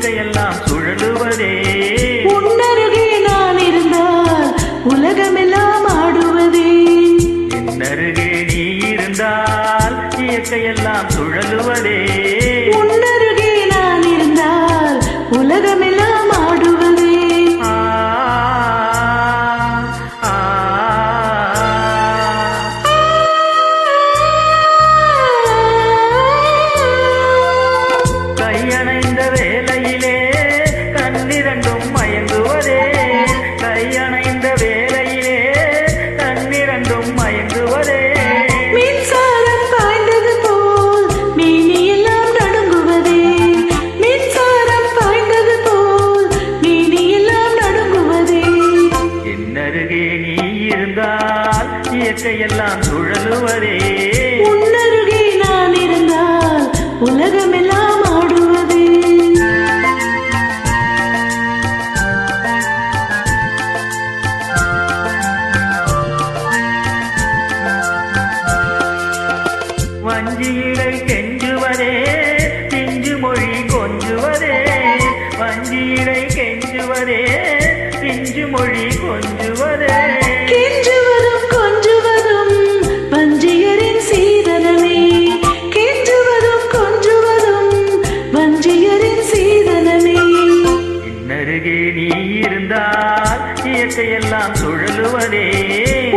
இயற்கையெல்லாம் சுழலுவதே. உன்னருகே நான் இருந்தால் உலகமெல்லாம் ஆடுவதே. என்னருகே நீ இருந்தால் இயற்கையெல்லாம் சுழலுவதே. உன்னருகே நான் இருந்தால் உலகமெல்லாம் ஆடுவதே. கையணைந்த வேளையிலே கண்ணிரண்டும் மயங்குவதே. கையணைந்த வேளையிலே கண்ணிரண்டும் மயங்குவதே. மின்சாரம் பாய்ந்தது போல் மேனியெல்லாம் நடுங்குவதே. மின்சாரம் பாய்ந்தது போல் மேனியெல்லாம் நடுங்குவதே. என்னருகே நீ இருந்தால் இயற்கையெல்லாம் சுழலுவதே. உன்னருகே நான் இருந்தால் உலகமெல்லாம் ஆடுவதே. வஞ்சியிடை கெஞ்சுவதே பிஞ்சு மொழி கொஞ்சுவதே. வஞ்சியிடை கெஞ்சுவதே பிஞ்சு மொழி கொஞ்சுவதே. கெஞ்சுவதும் கொஞ்சுவதும் வஞ்சியரின் சீதனமே. கெஞ்சுவதும் கொஞ்சுவதும் வஞ்சியரின் சீதனமே. இன்னருகே நீ இருந்தால் இயற்கையெல்லாம் சுழலுவதே.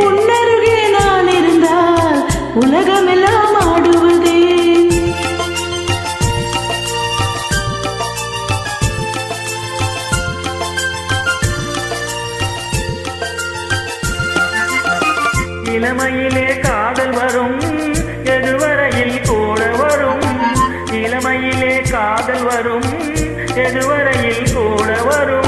உன்னருகே நான் இருந்தால் உலகமெல்லாம் ஆடுவதே. இளமையிலே காதல் வரும் எதுவரையில் கூட வரும். இளமையிலே காதல் வரும் எதுவரையில் கூட வரும்.